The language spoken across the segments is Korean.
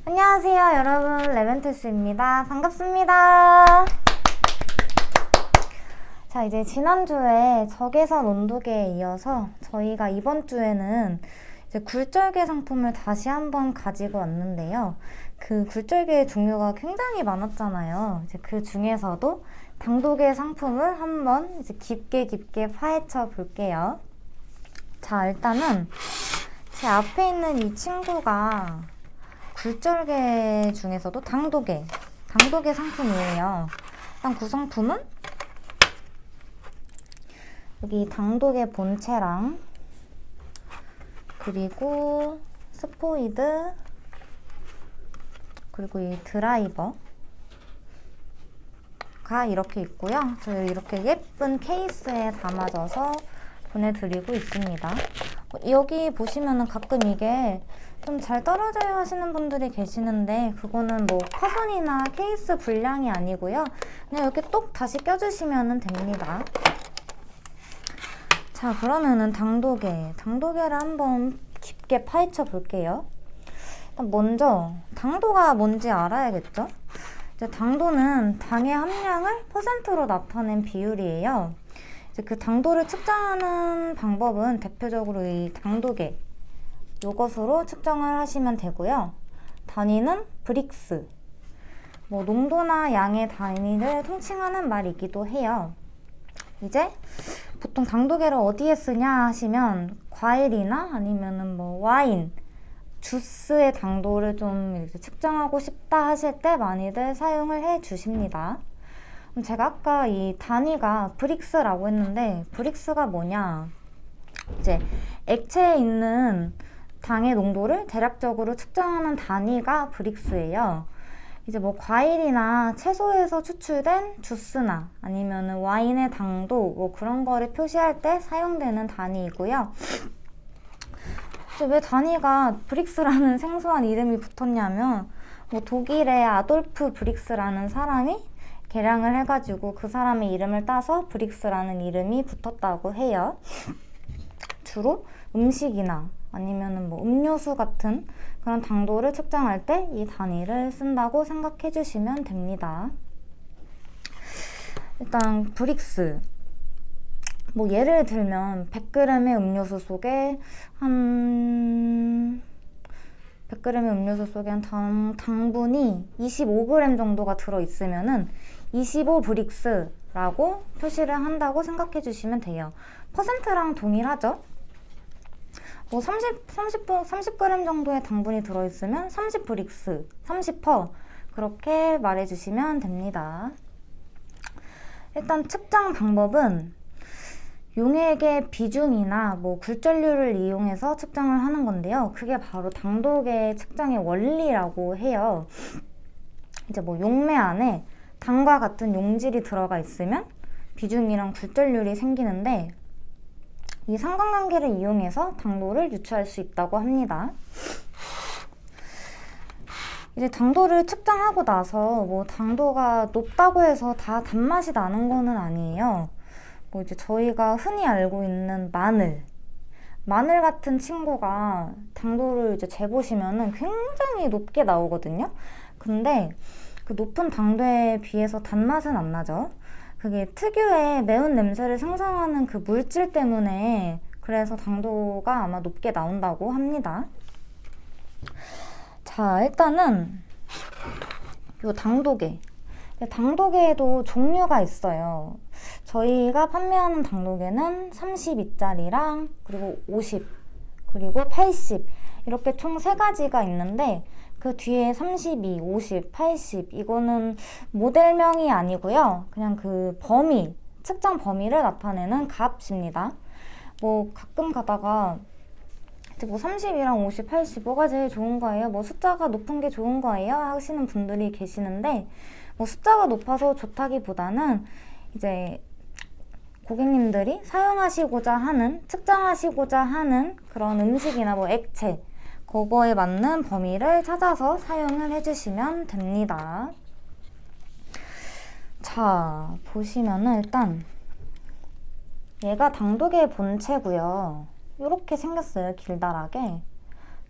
안녕하세요 여러분, 레멘토스입니다. 반갑습니다. 자, 이제 지난주에 적외선 온도계에 이어서 저희가 이번 주에는 이제 굴절계 상품을 다시 한번 가지고 왔는데요. 그 굴절계의 종류가 굉장히 많았잖아요. 이제 그 중에서도 당도계 상품을 한번 이제 깊게 파헤쳐 볼게요. 자, 일단은 제 앞에 있는 이 친구가 굴절계 중에서도 당도계 상품이에요. 일단 구성품은 여기 당도계 본체랑 그리고 스포이드 그리고 이 드라이버가 이렇게 있고요. 저희 이렇게 예쁜 케이스에 담아져서 보내드리고 있습니다. 여기 보시면은 가끔 이게 좀 잘 떨어져요 하시는 분들이 계시는데 그거는 뭐 커선이나 케이스 불량이 아니고요. 그냥 이렇게 똑 다시 껴주시면 됩니다. 자, 그러면은 당도계를 한번 깊게 파헤쳐 볼게요. 일단 먼저 당도가 뭔지 알아야겠죠? 이제 당도는 당의 함량을 퍼센트로 나타낸 비율이에요. 이제 그 당도를 측정하는 방법은 대표적으로 이 당도계 요것으로 측정을 하시면 되고요. 단위는 브릭스, 뭐 농도나 양의 단위를 통칭하는 말이기도 해요. 이제 보통 당도계를 어디에 쓰냐 하시면 과일이나 아니면은 뭐 와인, 주스의 당도를 좀 이렇게 측정하고 싶다 하실 때 많이들 사용을 해 주십니다. 제가 아까 이 단위가 브릭스라고 했는데 브릭스가 뭐냐? 이제 액체에 있는 당의 농도를 대략적으로 측정하는 단위가 브릭스예요. 이제 뭐 과일이나 채소에서 추출된 주스나 아니면은 와인의 당도 뭐 그런 거를 표시할 때 사용되는 단위이고요. 이제 왜 단위가 브릭스라는 생소한 이름이 붙었냐면 뭐 독일의 아돌프 브릭스라는 사람이 계량을 해가지고 그 사람의 이름을 따서 브릭스라는 이름이 붙었다고 해요. 주로 음식이나 아니면은 뭐 음료수 같은 그런 당도를 측정할 때 이 단위를 쓴다고 생각해 주시면 됩니다. 일단 브릭스, 뭐 예를 들면 100g의 음료수 속에 한 100g의 음료수 속에 한 당분이 25g 정도가 들어있으면은 25브릭스라고 표시를 한다고 생각해 주시면 돼요. 퍼센트랑 동일하죠? 뭐 30g 정도의 당분이 들어있으면 30브릭스, 30% 그렇게 말해주시면 됩니다. 일단 측정 방법은 용액의 비중이나 뭐 굴절률을 이용해서 측정을 하는 건데요. 그게 바로 당도계 측정의 원리라고 해요. 이제 뭐 용매 안에 당과 같은 용질이 들어가 있으면 비중이랑 굴절률이 생기는데 이 상관관계를 이용해서 당도를 유추할 수 있다고 합니다. 이제 당도를 측정하고 나서 뭐 당도가 높다고 해서 다 단맛이 나는 거는 아니에요. 뭐 이제 저희가 흔히 알고 있는 마늘 같은 친구가 당도를 이제 재보시면은 굉장히 높게 나오거든요. 근데 그 높은 당도에 비해서 단맛은 안 나죠. 그게 특유의 매운 냄새를 생성하는 그 물질 때문에 그래서 당도가 아마 높게 나온다고 합니다. 자, 일단은 요 당도계에도 종류가 있어요. 저희가 판매하는 당도계는 32짜리랑 그리고 50 그리고 80 이렇게 총 3가지가 있는데 그 뒤에 32, 50, 80 이거는 모델명이 아니고요. 그냥 그 범위, 측정 범위를 나타내는 값입니다. 뭐 가끔 가다가 뭐 30이랑 50, 80 뭐가 제일 좋은 거예요? 뭐 숫자가 높은 게 좋은 거예요? 하시는 분들이 계시는데 뭐 숫자가 높아서 좋다기보다는 이제 고객님들이 사용하시고자 하는, 측정하시고자 하는 그런 음식이나 뭐 액체 그거에 맞는 범위를 찾아서 사용을 해주시면 됩니다. 자, 보시면은 일단 얘가 당도계 본체고요. 이렇게 생겼어요. 길다랗게.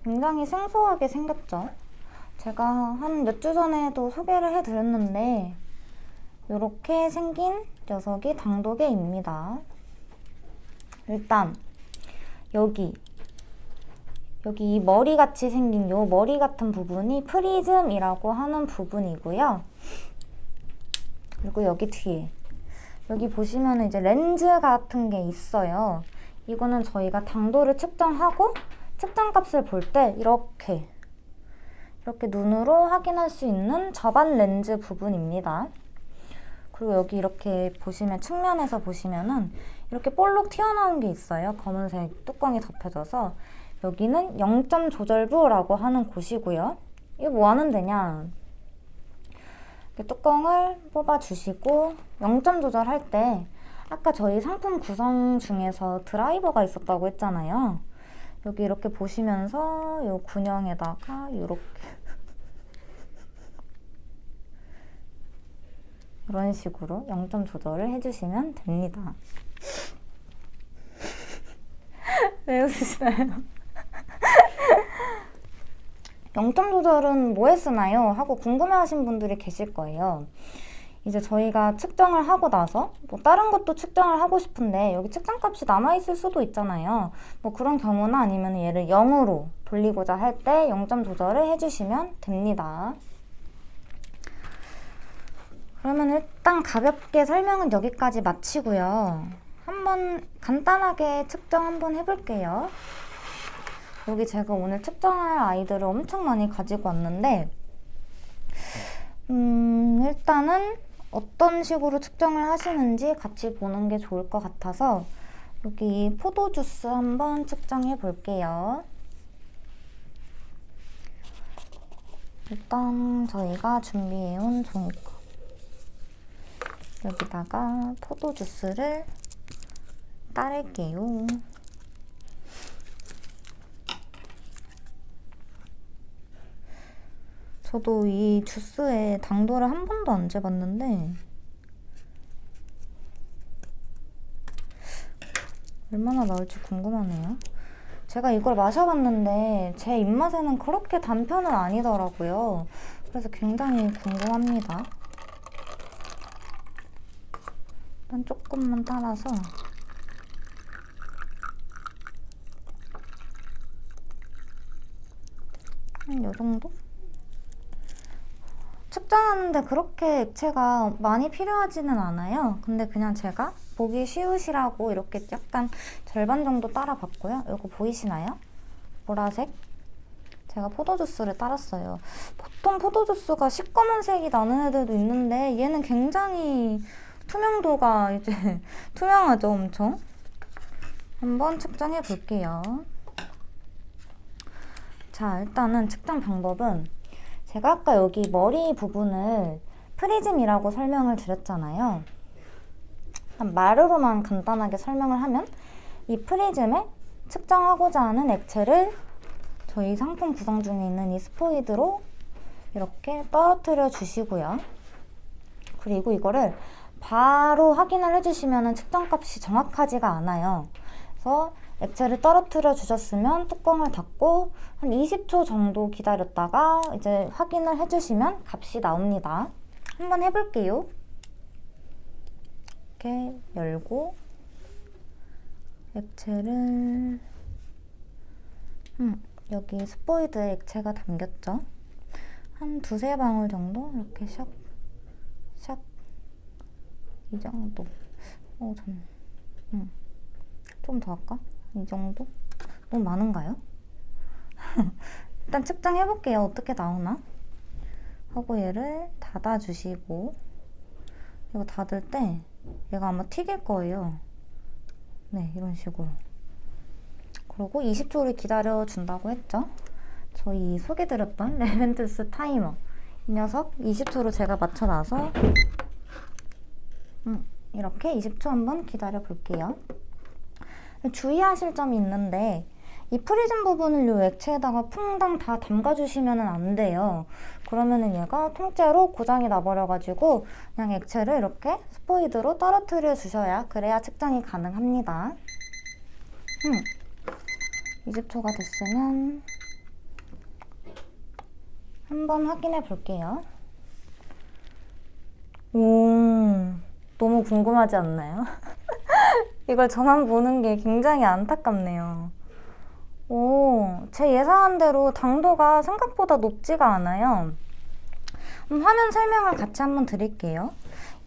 굉장히 생소하게 생겼죠. 제가 한 몇 주 전에도 소개를 해드렸는데 이렇게 생긴 녀석이 당도개입니다. 일단 여기 이 머리같이 생긴 요 머리 같은 부분이 프리즘이라고 하는 부분이고요. 그리고 여기 뒤에 여기 보시면 이제 렌즈 같은 게 있어요. 이거는 저희가 당도를 측정하고 측정값을 볼 때 이렇게 눈으로 확인할 수 있는 접안 렌즈 부분입니다. 그리고 여기 이렇게 보시면 측면에서 보시면은 이렇게 볼록 튀어나온 게 있어요. 검은색 뚜껑이 덮여져서 여기는 0점 조절부라고 하는 곳이고요. 이거 뭐 하는 데냐? 뚜껑을 뽑아주시고 0점 조절할 때 아까 저희 상품 구성 중에서 드라이버가 있었다고 했잖아요. 여기 이렇게 보시면서 이 군형에다가 이렇게 이런 식으로 0점 조절을 해주시면 됩니다. 왜 웃으시나요? 0점 조절은 뭐에 쓰나요? 하고 궁금해하신 분들이 계실 거예요. 이제 저희가 측정을 하고 나서 뭐 다른 것도 측정을 하고 싶은데 여기 측정값이 남아있을 수도 있잖아요. 뭐 그런 경우나 아니면 얘를 0으로 돌리고자 할 때 0점 조절을 해주시면 됩니다. 그러면 일단 가볍게 설명은 여기까지 마치고요. 한번 간단하게 측정 한번 해볼게요. 여기 제가 오늘 측정할 아이들을 엄청 많이 가지고 왔는데 일단은 어떤 식으로 측정을 하시는지 같이 보는 게 좋을 것 같아서 여기 포도주스 한번 측정해 볼게요. 일단 저희가 준비해온 종이컵 여기다가 포도주스를 따를게요. 저도 이 주스에 당도를 한 번도 안 재봤는데 얼마나 나올지 궁금하네요. 제가 이걸 마셔봤는데 제 입맛에는 그렇게 단 편은 아니더라고요. 그래서 굉장히 궁금합니다. 일단 조금만 따라서 한 요 정도? 측정하는데 그렇게 액체가 많이 필요하지는 않아요. 근데 그냥 제가 보기 쉬우시라고 이렇게 약간 절반 정도 따라봤고요. 이거 보이시나요? 보라색? 제가 포도주스를 따랐어요. 보통 포도주스가 시꺼먼색이 나는 애들도 있는데 얘는 굉장히 투명도가 이제 투명하죠, 엄청. 한번 측정해 볼게요. 자, 일단은 측정 방법은 제가 아까 여기 머리 부분을 프리즘이라고 설명을 드렸잖아요. 말로만 간단하게 설명을 하면 이 프리즘에 측정하고자 하는 액체를 저희 상품 구성 중에 있는 이 스포이드로 이렇게 떨어뜨려 주시고요. 그리고 이거를 바로 확인을 해주시면 측정값이 정확하지가 않아요. 그래서 액체를 떨어뜨려 주셨으면 뚜껑을 닫고 한 20초 정도 기다렸다가 이제 확인을 해주시면 값이 나옵니다. 한번 해볼게요. 이렇게 열고 액체를 여기 스포이드에 액체가 담겼죠. 한 두세 방울 정도 이렇게 샥 샥 이 정도. 좀 더 할까? 이 정도? 너무 많은가요? 일단 측정해볼게요. 어떻게 나오나? 하고 얘를 닫아주시고 이거 닫을 때 얘가 아마 튀길 거예요. 네, 이런 식으로. 그리고 20초를 기다려준다고 했죠? 저희 소개드렸던 레벤트스 타이머 이 녀석 20초로 제가 맞춰놔서 이렇게 20초 한번 기다려 볼게요. 주의하실 점이 있는데 이 프리즘 부분을 이 액체에다가 퐁당 다 담가주시면 안 돼요. 그러면은 얘가 통째로 고장이 나버려가지고 그냥 액체를 이렇게 스포이드로 떨어뜨려 주셔야 그래야 측정이 가능합니다. 20초가 됐으면 한번 확인해 볼게요. 오, 너무 궁금하지 않나요? 이걸 저만 보는 게 굉장히 안타깝네요. 오, 제 예상한 대로 당도가 생각보다 높지가 않아요. 화면 설명을 같이 한번 드릴게요.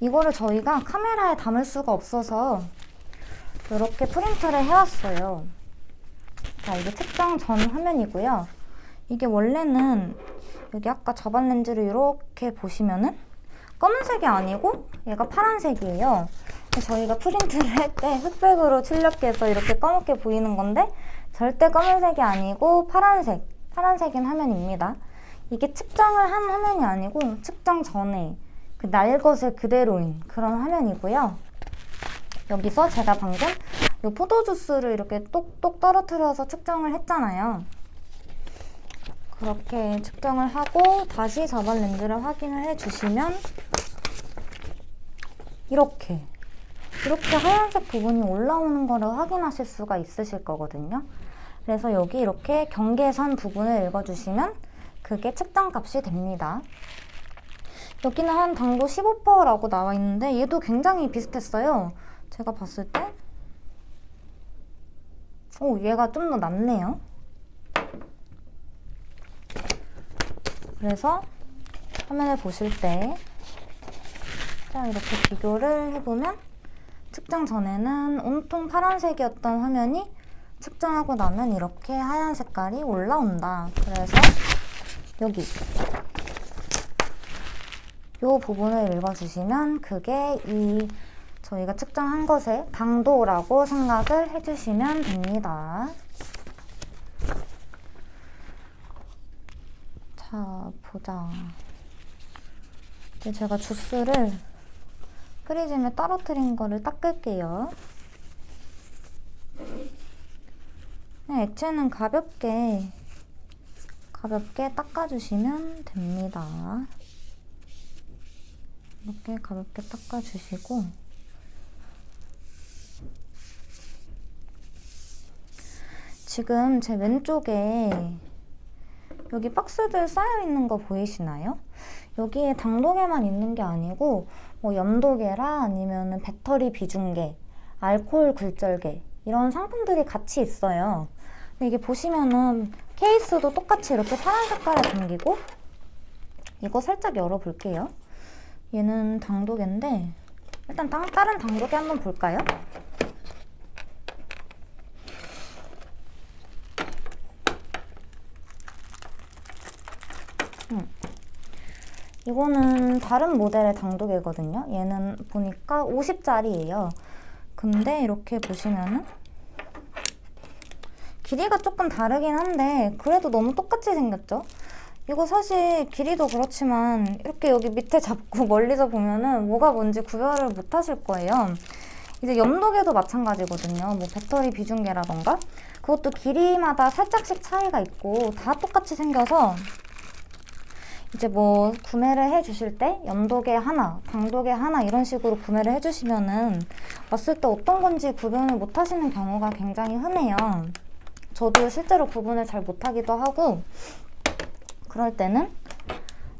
이거를 저희가 카메라에 담을 수가 없어서 이렇게 프린트를 해왔어요. 자, 이게 측정 전 화면이고요. 이게 원래는 여기 아까 자반 렌즈를 이렇게 보시면은 검은색이 아니고 얘가 파란색이에요. 저희가 프린트를 할 때 흑백으로 출력해서 이렇게 검게 보이는 건데 절대 검은색이 아니고 파란색인 화면입니다. 이게 측정을 한 화면이 아니고 측정 전에 그 날 것을 그대로인 그런 화면이고요. 여기서 제가 방금 이 포도주스를 이렇게 똑똑 떨어뜨려서 측정을 했잖아요. 그렇게 측정을 하고 다시 자반 렌즈를 확인을 해주시면 이렇게 하얀색 부분이 올라오는 거를 확인하실 수가 있으실 거거든요. 그래서 여기 이렇게 경계선 부분을 읽어주시면 그게 측정값이 됩니다. 여기는 한 당도 15%라고 나와 있는데 얘도 굉장히 비슷했어요. 제가 봤을 때 얘가 좀 더 낮네요. 그래서 화면을 보실 때 이렇게 비교를 해보면 측정 전에는 온통 파란색이었던 화면이 측정하고 나면 이렇게 하얀 색깔이 올라온다. 그래서 여기 이 부분을 읽어주시면 그게 이 저희가 측정한 것의 당도라고 생각을 해주시면 됩니다. 자, 보자. 이제 제가 주스를 프리즘에 떨어뜨린 거를 닦을게요. 액체는 가볍게 닦아주시면 됩니다. 이렇게 가볍게 닦아주시고 지금 제 왼쪽에 여기 박스들 쌓여있는 거 보이시나요? 여기에 당도계만 있는 게 아니고 뭐 염도계라 아니면 배터리 비중계, 알코올 굴절계 이런 상품들이 같이 있어요. 근데 이게 보시면은 케이스도 똑같이 이렇게 파란 색깔에 담기고 이거 살짝 열어볼게요. 얘는 당도계인데 일단 다른 당도계 한번 볼까요? 이거는 다른 모델의 당도계거든요. 얘는 보니까 50짜리예요. 근데 이렇게 보시면은 길이가 조금 다르긴 한데 그래도 너무 똑같이 생겼죠? 이거 사실 길이도 그렇지만 이렇게 여기 밑에 잡고 멀리서 보면은 뭐가 뭔지 구별을 못 하실 거예요. 이제 염도계도 마찬가지거든요. 뭐 배터리 비중계라던가 그것도 길이마다 살짝씩 차이가 있고 다 똑같이 생겨서 이제 뭐 구매를 해주실 때 염도계 하나, 당도계 하나 이런 식으로 구매를 해주시면은 왔을 때 어떤 건지 구분을 못 하시는 경우가 굉장히 흔해요. 저도 실제로 구분을 잘 못하기도 하고 그럴 때는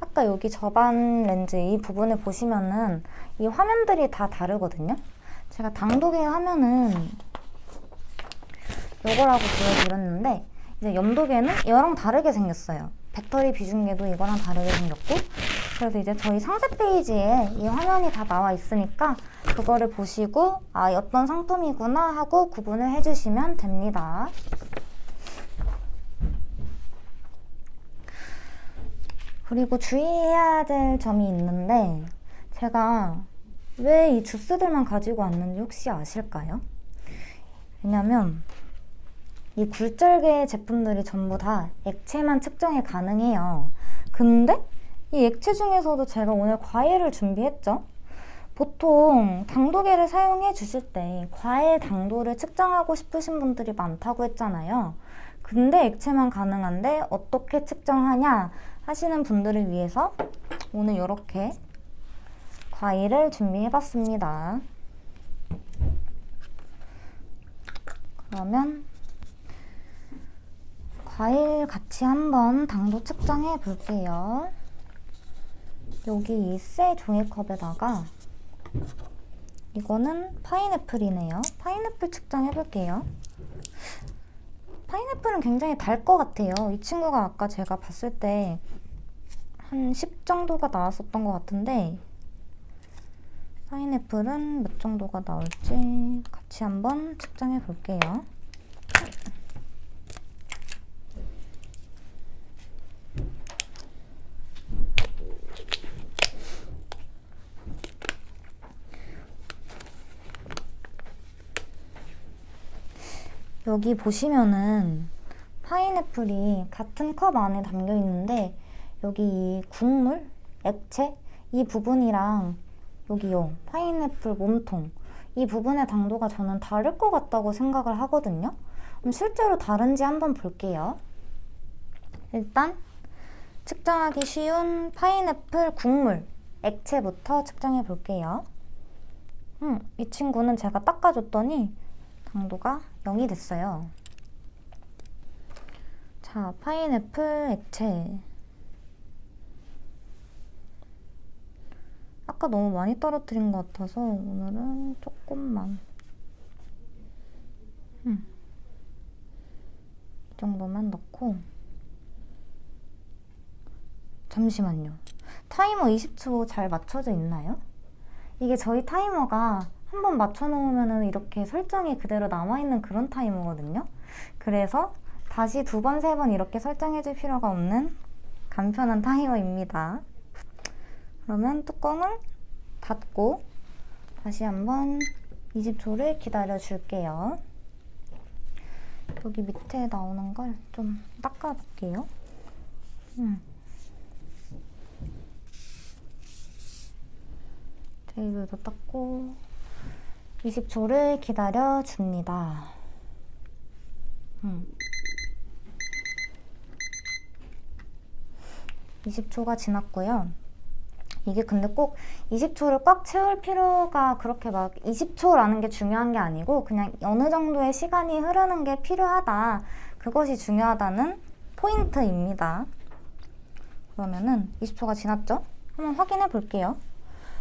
아까 여기 저반 렌즈 이 부분을 보시면은 이 화면들이 다 다르거든요. 제가 당도계 화면은 이거라고 보여드렸는데 이제 염도계는 이거랑 다르게 생겼어요. 배터리 비중계도 이거랑 다르게 생겼고 그래서 이제 저희 상세 페이지에 이 화면이 다 나와 있으니까 그거를 보시고 어떤 상품이구나 하고 구분을 해주시면 됩니다. 그리고 주의해야 될 점이 있는데 제가 왜 이 주스들만 가지고 왔는지 혹시 아실까요? 왜냐면 이 굴절계 제품들이 전부 다 액체만 측정이 가능해요. 근데 이 액체 중에서도 제가 오늘 과일을 준비했죠. 보통 당도계를 사용해 주실 때 과일 당도를 측정하고 싶으신 분들이 많다고 했잖아요. 근데 액체만 가능한데 어떻게 측정하냐 하시는 분들을 위해서 오늘 이렇게 과일을 준비해 봤습니다. 그러면 과일 같이 한번 당도 측정해 볼게요. 여기 이 새 종이컵에다가 이거는 파인애플이네요. 파인애플 측정해 볼게요. 파인애플은 굉장히 달 것 같아요. 이 친구가 아까 제가 봤을 때 한 10 정도가 나왔었던 것 같은데 파인애플은 몇 정도가 나올지 같이 한번 측정해 볼게요. 여기 보시면은 파인애플이 같은 컵 안에 담겨 있는데 여기 이 국물, 액체 이 부분이랑 여기 요 파인애플 몸통 이 부분의 당도가 저는 다를 것 같다고 생각을 하거든요. 그럼 실제로 다른지 한번 볼게요. 일단 측정하기 쉬운 파인애플 국물, 액체부터 측정해 볼게요. 이 친구는 제가 닦아줬더니 당도가 0이 됐어요. 자, 파인애플 액체. 아까 너무 많이 떨어뜨린 것 같아서 오늘은 조금만. 이 정도만 넣고. 잠시만요. 타이머 20초 잘 맞춰져 있나요? 이게 저희 타이머가 한번 맞춰놓으면 이렇게 설정이 그대로 남아있는 그런 타이머거든요. 그래서 다시 2번, 3번 이렇게 설정해줄 필요가 없는 간편한 타이머입니다. 그러면 뚜껑을 닫고 다시 한번 20초를 기다려 줄게요. 여기 밑에 나오는 걸 좀 닦아볼게요. 테이블도 닦고 20초를 기다려 줍니다. 20초가 지났고요. 이게 근데 꼭 20초를 꽉 채울 필요가 그렇게 막 20초라는 게 중요한 게 아니고 그냥 어느 정도의 시간이 흐르는 게 필요하다. 그것이 중요하다는 포인트입니다. 그러면은 20초가 지났죠? 한번 확인해 볼게요.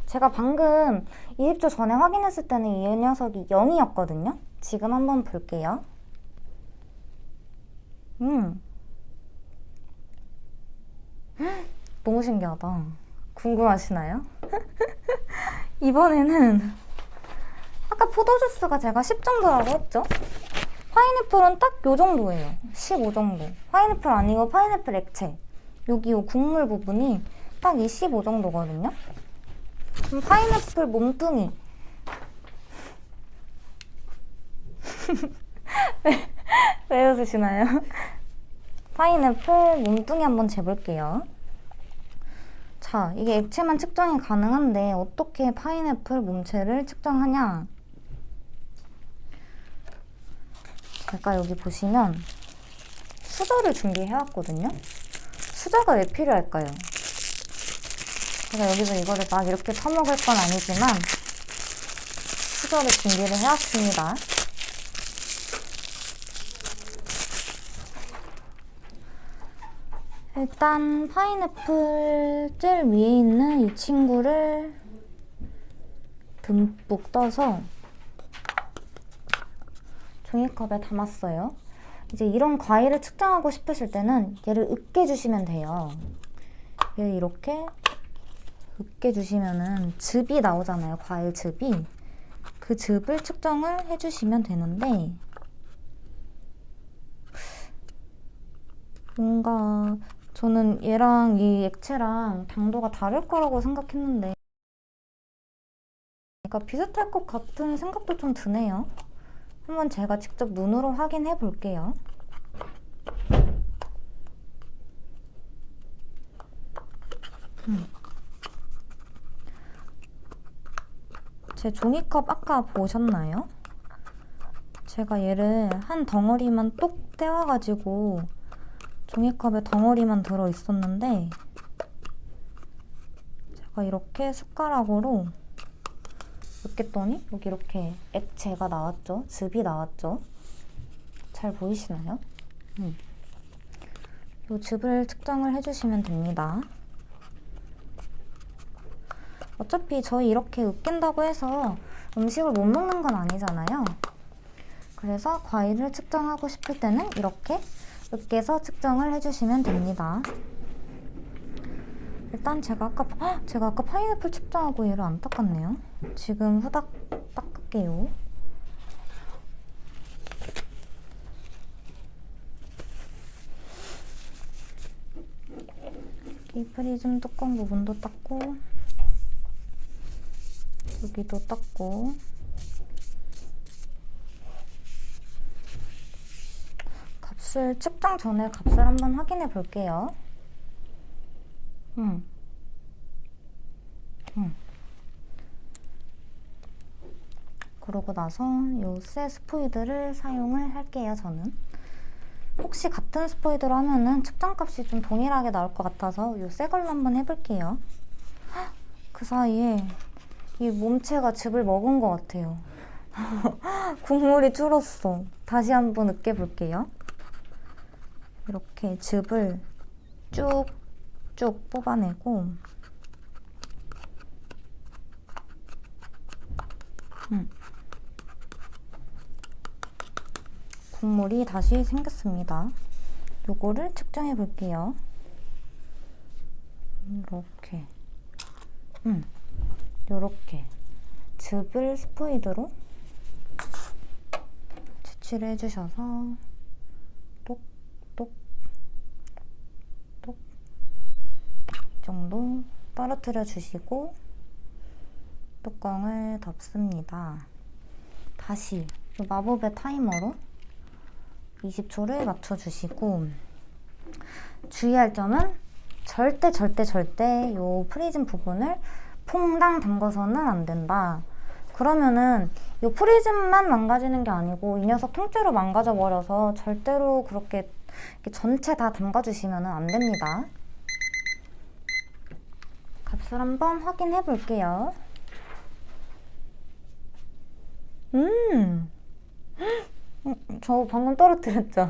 제가 방금 20초 전에 확인했을 때는 이 녀석이 0이었거든요. 지금 한번 볼게요. 너무 신기하다. 궁금하시나요? 이번에는 아까 포도주스가 제가 10 정도라고 했죠? 파인애플은 딱 요 정도예요. 15 정도. 파인애플 아니고 파인애플 액체. 여기 요 국물 부분이 딱 이 15 정도거든요. 그럼 파인애플 몸뚱이. 왜 웃으시나요? 파인애플 몸뚱이 한번 재볼게요. 자, 이게 액체만 측정이 가능한데 어떻게 파인애플 몸체를 측정하냐? 제가 여기 보시면 수저를 준비해왔거든요. 수저가 왜 필요할까요? 제가 여기서 이거를 막 이렇게 퍼먹을 건 아니지만 수저를 준비를 해왔습니다. 일단 파인애플 젤 위에 있는 이 친구를 듬뿍 떠서 종이컵에 담았어요. 이제 이런 과일을 측정하고 싶으실 때는 얘를 으깨주시면 돼요. 얘를 이렇게 으깨주시면은 즙이 나오잖아요. 과일 즙이. 그 즙을 측정을 해주시면 되는데 뭔가 저는 얘랑 이 액체랑 당도가 다를 거라고 생각했는데 그러니까 비슷할 것 같은 생각도 좀 드네요. 한번 제가 직접 눈으로 확인해 볼게요. 제 종이컵 아까 보셨나요? 제가 얘를 한 덩어리만 똑 떼와가지고 종이컵에 덩어리만 들어 있었는데 제가 이렇게 숟가락으로 으깼더니 여기 이렇게 액체가 나왔죠? 즙이 나왔죠? 잘 보이시나요? 이 즙을 측정을 해주시면 됩니다. 어차피 저희 이렇게 으깬다고 해서 음식을 못 먹는 건 아니잖아요. 그래서 과일을 측정하고 싶을 때는 이렇게 으깨서 측정을 해주시면 됩니다. 일단 제가 아까 파인애플 측정하고 얘를 안 닦았네요. 지금 후닥 닦을게요. 이 프리즘 뚜껑 부분도 닦고, 여기도 닦고, 값을 측정 전에 값을 한번 확인해 볼게요. 그러고 나서 요 새 스포이드를 사용을 할게요, 저는. 혹시 같은 스포이드로 하면은 측정값이 좀 동일하게 나올 것 같아서 요 새 걸로 한번 해볼게요. 그 사이에 이 몸체가 즙을 먹은 것 같아요. 국물이 줄었어. 다시 한번 으깨볼게요. 이렇게 즙을 쭉쭉 뽑아내고 국물이 다시 생겼습니다. 요거를 측정해 볼게요. 이렇게 요렇게 즙을 스포이드로 채취를 해주셔서 똑똑똑 이 정도 떨어뜨려 주시고 뚜껑을 덮습니다. 다시 마법의 타이머로 20초를 맞춰주시고, 주의할 점은 절대 요 프리즘 부분을 퐁당 담가서는 안 된다. 그러면은 요 프리즘만 망가지는 게 아니고 이 녀석 통째로 망가져 버려서 절대로 그렇게 전체 다 담가주시면 안 됩니다. 값을 한번 확인해 볼게요. 저 방금 떨어뜨렸죠?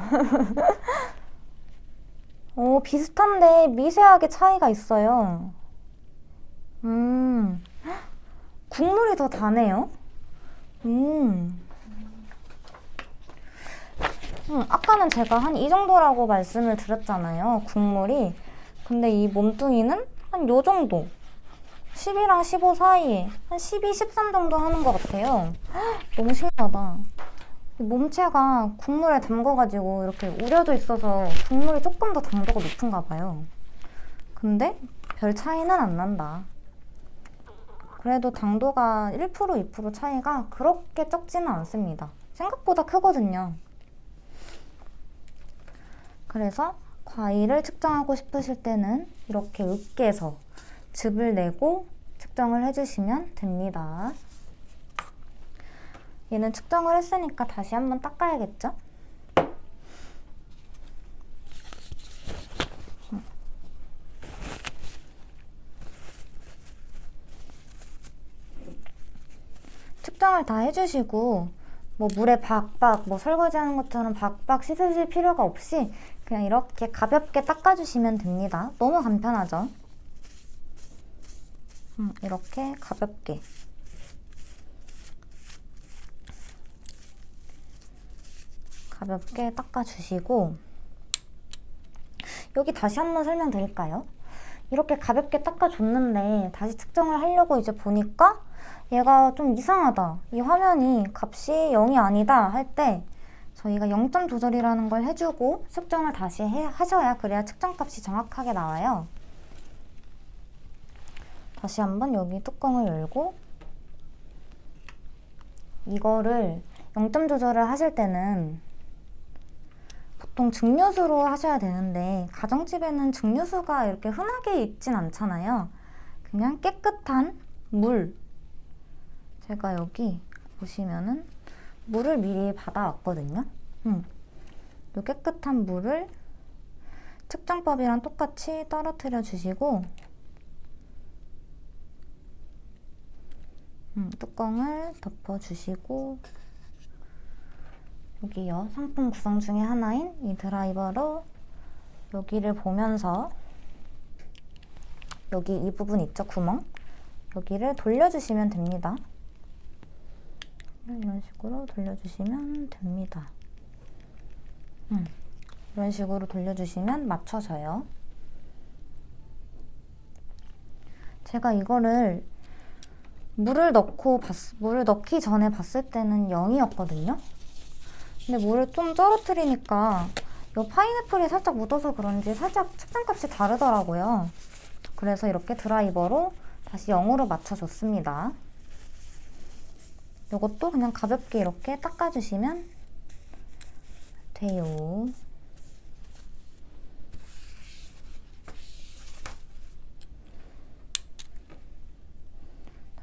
비슷한데 미세하게 차이가 있어요. 국물이 더 다네요. 아까는 제가 한 이 정도라고 말씀을 드렸잖아요, 국물이. 근데 이 몸뚱이는 한 요 정도. 10이랑 15 사이에 한 12, 13 정도 하는 것 같아요. 너무 신기하다. 몸체가 국물에 담궈가지고 이렇게 우려져 있어서 국물이 조금 더 당도가 높은가 봐요. 근데 별 차이는 안 난다. 그래도 당도가 1%, 2% 차이가 그렇게 적지는 않습니다. 생각보다 크거든요. 그래서 과일을 측정하고 싶으실 때는 이렇게 으깨서 즙을 내고 측정을 해주시면 됩니다. 얘는 측정을 했으니까 다시 한번 닦아야겠죠? 측정을 다 해주시고 뭐 물에 박박 설거지하는 것처럼 박박 씻으실 필요가 없이 그냥 이렇게 가볍게 닦아주시면 됩니다. 너무 간편하죠? 이렇게 가볍게 닦아주시고, 여기 다시 한번 설명드릴까요? 이렇게 가볍게 닦아줬는데 다시 측정을 하려고 이제 보니까 얘가 좀 이상하다, 이 화면이 값이 0이 아니다 할 때 저희가 0점 조절이라는 걸 해주고 측정을 다시 하셔야 그래야 측정값이 정확하게 나와요. 다시 한번 여기 뚜껑을 열고, 이거를 0점 조절을 하실 때는 보통 증류수로 하셔야 되는데 가정집에는 증류수가 이렇게 흔하게 있진 않잖아요. 그냥 깨끗한 물, 제가 여기 보시면은 물을 미리 받아왔거든요. 이 깨끗한 물을 측정법이랑 똑같이 떨어뜨려 주시고 뚜껑을 덮어주시고, 여기요 상품 구성 중에 하나인 이 드라이버로 여기를 보면서 여기 이 부분 있죠? 구멍. 여기를 돌려주시면 됩니다. 이런 식으로 돌려주시면 됩니다. 이런 식으로 돌려주시면 맞춰져요. 제가 이거를 물을 넣기 전에 봤을 때는 0이었거든요. 근데 물을 좀 떨어뜨리니까 이 파인애플이 살짝 묻어서 그런지 살짝 측정값이 다르더라고요. 그래서 이렇게 드라이버로 다시 0으로 맞춰줬습니다. 이것도 그냥 가볍게 이렇게 닦아주시면 돼요.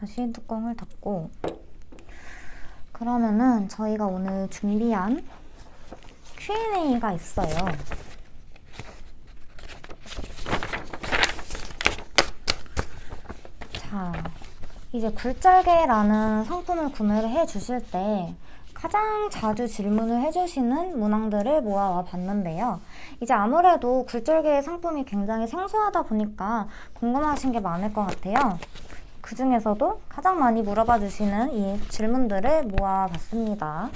다시 뚜껑을 닫고, 그러면은 저희가 오늘 준비한 Q&A가 있어요. 자, 이제 굴절개라는 상품을 구매를 해주실 때 가장 자주 질문을 해주시는 문항들을 모아와 봤는데요. 이제 아무래도 굴절개 상품이 굉장히 생소하다 보니까 궁금하신 게 많을 것 같아요. 그 중에서도 가장 많이 물어봐 주시는 이 질문들을 모아 봤습니다.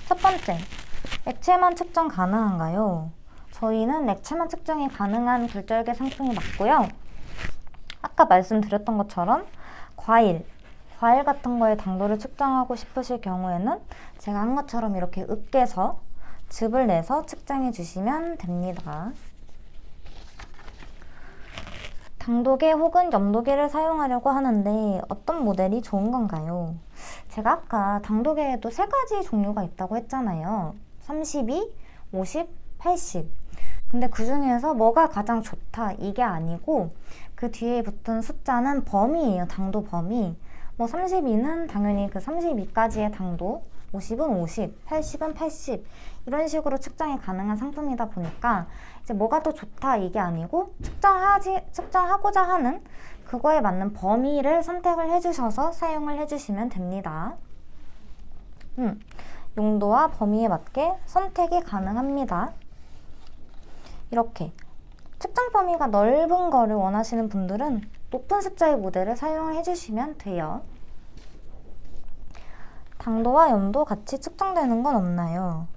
첫 번째, 액체만 측정 가능한가요? 저희는 액체만 측정이 가능한 굴절개 상품이 맞고요. 아까 말씀드렸던 것처럼 과일 같은 거에 당도를 측정하고 싶으실 경우에는 제가 한 것처럼 이렇게 으깨서 즙을 내서 측정해 주시면 됩니다. 당도계 혹은 염도계를 사용하려고 하는데 어떤 모델이 좋은 건가요? 제가 아까 당도계에도 3가지 종류가 있다고 했잖아요. 32, 50, 80. 근데 그 중에서 뭐가 가장 좋다 이게 아니고 그 뒤에 붙은 숫자는 범위예요. 당도 범위. 뭐 32는 당연히 그 32까지의 당도, 50은 50, 80은 80 이런 식으로 측정이 가능한 상품이다 보니까 이제 뭐가 더 좋다 이게 아니고 측정하고자 하는 그거에 맞는 범위를 선택을 해주셔서 사용을 해주시면 됩니다. 용도와 범위에 맞게 선택이 가능합니다. 이렇게 측정 범위가 넓은 거를 원하시는 분들은 높은 숫자의 모델을 사용을 해주시면 돼요. 당도와 염도 같이 측정되는 건 없나요?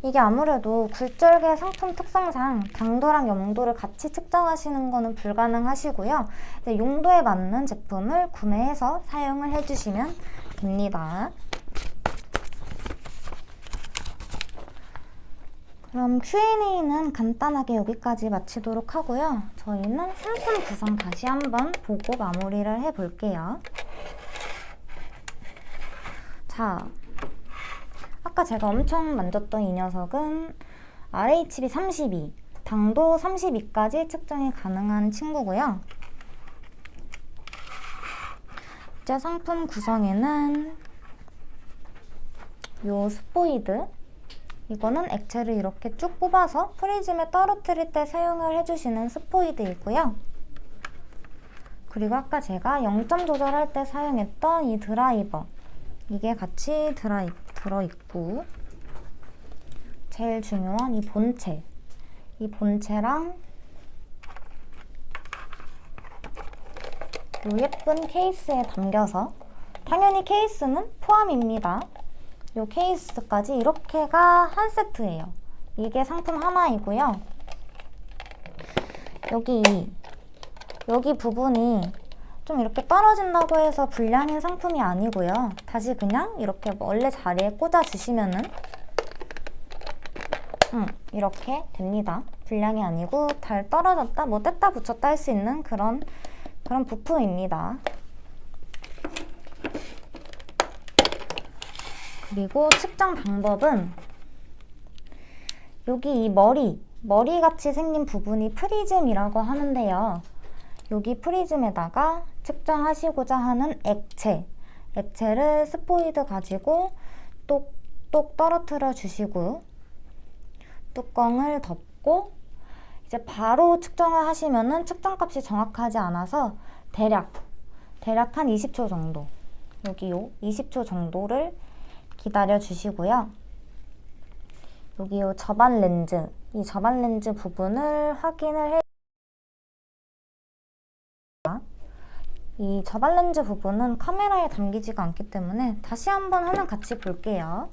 이게 아무래도 굴절개 상품 특성상 당도랑 염도를 같이 측정하시는 거는 불가능하시고요. 용도에 맞는 제품을 구매해서 사용을 해주시면 됩니다. 그럼 Q&A는 간단하게 여기까지 마치도록 하고요. 저희는 상품 구성 다시 한번 보고 마무리를 해볼게요. 자, 아까 제가 엄청 만졌던 이 녀석은 RHB32, 당도 32까지 측정이 가능한 친구고요. 이제 상품 구성에는 요 스포이드, 이거는 액체를 이렇게 쭉 뽑아서 프리즘에 떨어뜨릴 때 사용을 해주시는 스포이드이고요. 그리고 아까 제가 0점 조절할 때 사용했던 이 드라이버, 이게 같이 들어있고, 제일 중요한 이 본체, 이 본체랑 이 예쁜 케이스에 담겨서, 당연히 케이스는 포함입니다. 이 케이스까지 이렇게가 한 세트예요. 이게 상품 하나이고요. 여기 부분이 좀 이렇게 떨어진다고 해서 불량인 상품이 아니고요. 다시 그냥 이렇게 원래 자리에 꽂아 주시면은 이렇게 됩니다. 불량이 아니고 달 떨어졌다, 뭐 뗐다 붙였다 할 수 있는 그런 부품입니다. 그리고 측정 방법은 여기 이 머리 같이 생긴 부분이 프리즘이라고 하는데요. 여기 프리즘에다가 측정하시고자 하는 액체를 스포이드 가지고 똑똑 떨어뜨려 주시고 뚜껑을 덮고 이제 바로 측정을 하시면은 측정값이 정확하지 않아서 대략 한 20초 정도, 여기 20초 정도를 기다려 주시고요. 여기 요 접안 렌즈, 이 저반 렌즈 부분을 확인을 해. 이 저반 렌즈 부분은 카메라에 담기지가 않기 때문에 다시 한번 화면 같이 볼게요.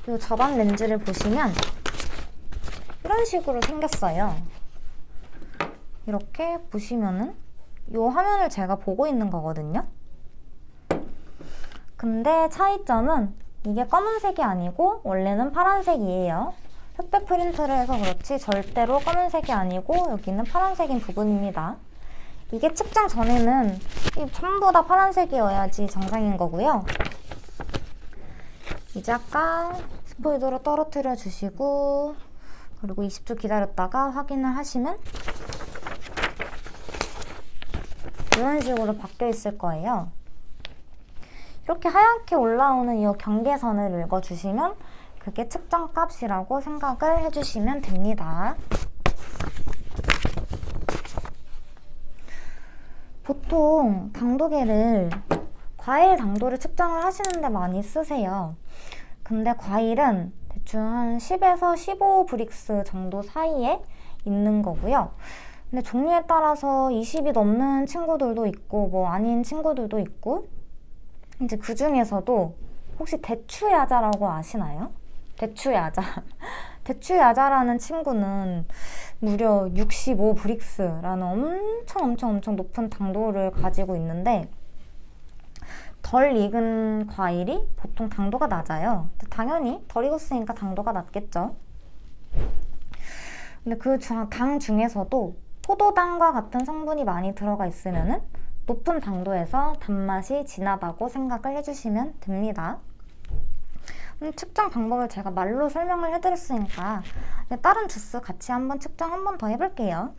이 저반 렌즈를 보시면 이런 식으로 생겼어요. 이렇게 보시면은 이 화면을 제가 보고 있는 거거든요. 근데 차이점은 이게 검은색이 아니고 원래는 파란색이에요. 흑백 프린트를 해서 그렇지 절대로 검은색이 아니고 여기는 파란색인 부분입니다. 이게 측정 전에는 전부 다 파란색이어야지 정상인 거고요. 이제 아까 스포이드로 떨어뜨려 주시고 그리고 20초 기다렸다가 확인을 하시면 이런 식으로 바뀌어 있을 거예요. 이렇게 하얗게 올라오는 이 경계선을 읽어주시면 그게 측정 값이라고 생각을 해주시면 됩니다. 보통 당도계를 과일 당도를 측정을 하시는데 많이 쓰세요. 근데 과일은 대충 한 10에서 15브릭스 정도 사이에 있는 거고요. 근데 종류에 따라서 20이 넘는 친구들도 있고 뭐 아닌 친구들도 있고 이제 그 중에서도 혹시 대추야자라고 아시나요? 대추야자. 대추야자라는 친구는 무려 65브릭스라는 엄청 높은 당도를 가지고 있는데 덜 익은 과일이 보통 당도가 낮아요. 당연히 덜 익었으니까 당도가 낮겠죠. 근데 그 당 중에서도 포도당과 같은 성분이 많이 들어가 있으면은 높은 당도에서 단맛이 진하다고 생각을 해주시면 됩니다. 측정 방법을 제가 말로 설명을 해드렸으니까 다른 주스 같이 한번 측정 한 번 더 해볼게요.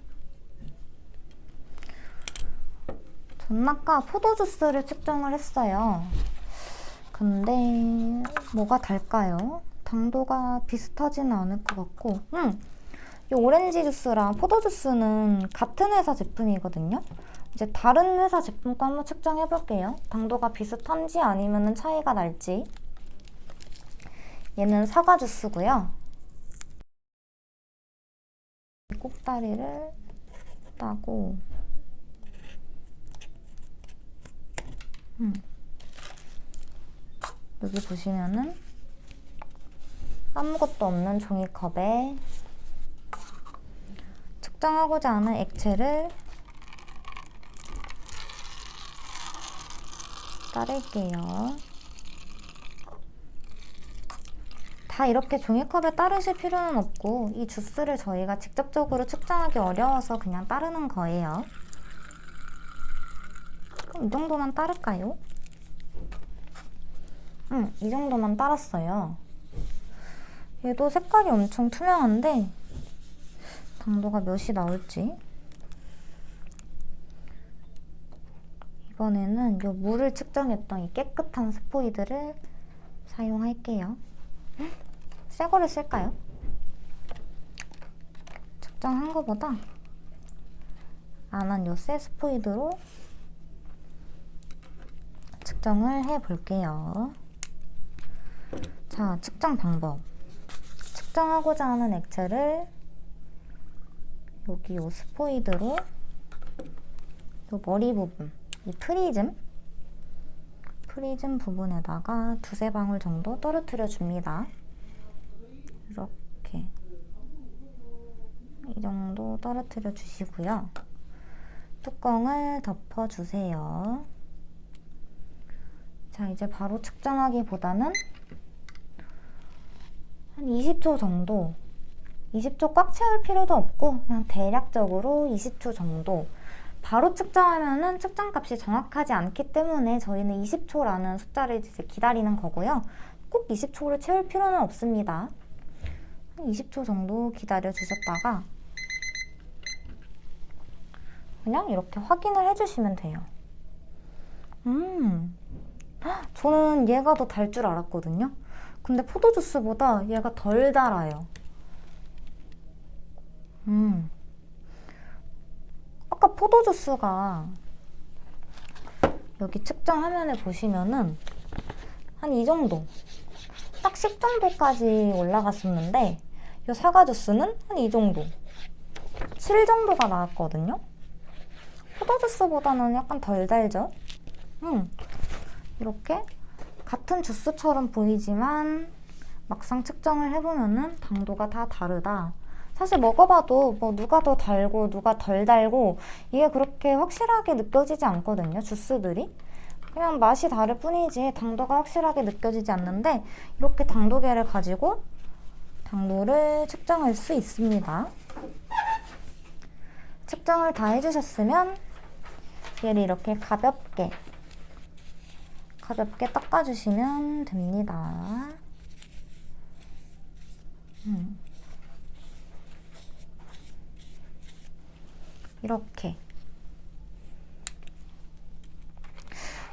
전 아까 포도 주스를 측정을 했어요. 근데 뭐가 달까요? 당도가 비슷하지는 않을 것 같고 이 오렌지 주스랑 포도 주스는 같은 회사 제품이거든요. 이제 다른 회사 제품 거 한번 측정해 볼게요. 당도가 비슷한지 아니면 차이가 날지. 얘는 사과 주스고요. 꼭다리를 따고 여기 보시면은 아무것도 없는 종이컵에 측정하고자 하는 액체를 따를게요. 다 이렇게 종이컵에 따르실 필요는 없고 이 주스를 저희가 직접적으로 측정하기 어려워서 그냥 따르는 거예요. 이 정도만 따를까요? 이 정도만 따랐어요. 얘도 색깔이 엄청 투명한데 당도가 몇이 나올지. 이번에는 이 물을 측정했던 이 깨끗한 스포이드를 사용할게요. 새 거를 쓸까요? 측정한 거보다 안 한 이 새 스포이드로 측정을 해볼게요. 자, 측정 방법. 측정하고자 하는 액체를 여기 이 스포이드로 이 머리 부분, 이 프리즘 부분에다가 두세 방울 정도 떨어뜨려 줍니다. 이렇게 이 정도 떨어뜨려 주시고요. 뚜껑을 덮어 주세요. 자, 이제 바로 측정하기보다는 한 20초 정도, 20초 꽉 채울 필요도 없고 그냥 대략적으로 20초 정도. 바로 측정하면은 측정값이 정확하지 않기 때문에 저희는 20초라는 숫자를 이제 기다리는 거고요. 꼭 20초를 채울 필요는 없습니다. 20초 정도 기다려 주셨다가 그냥 이렇게 확인을 해주시면 돼요. 저는 얘가 더 달 줄 알았거든요. 근데 포도주스보다 얘가 덜 달아요. 아까 포도주스가 여기 측정 화면에 보시면은 한 이 정도, 딱 10 정도까지 올라갔었는데 이 사과 주스는 한 이 정도, 7 정도가 나왔거든요. 포도 주스보다는 약간 덜 달죠? 이렇게 같은 주스처럼 보이지만 막상 측정을 해보면은 당도가 다 다르다. 사실 먹어봐도 뭐 누가 더 달고 누가 덜 달고 이게 그렇게 확실하게 느껴지지 않거든요, 주스들이. 그냥 맛이 다를 뿐이지 당도가 확실하게 느껴지지 않는데 이렇게 당도계를 가지고 당도를 측정할 수 있습니다. 측정을 다 해주셨으면 얘를 이렇게 가볍게 닦아주시면 됩니다. 이렇게.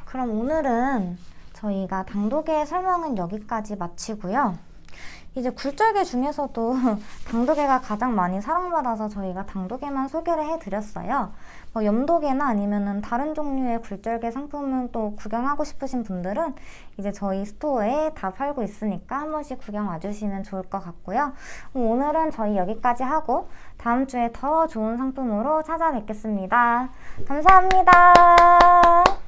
그럼 오늘은 저희가 당도계 설명은 여기까지 마치고요. 이제 굴절계 중에서도 당도계가 가장 많이 사랑받아서 저희가 당도계만 소개를 해드렸어요. 뭐 염도계나 아니면은 다른 종류의 굴절계 상품을 또 구경하고 싶으신 분들은 이제 저희 스토어에 다 팔고 있으니까 한 번씩 구경 와주시면 좋을 것 같고요. 오늘은 저희 여기까지 하고 다음 주에 더 좋은 상품으로 찾아뵙겠습니다. 감사합니다.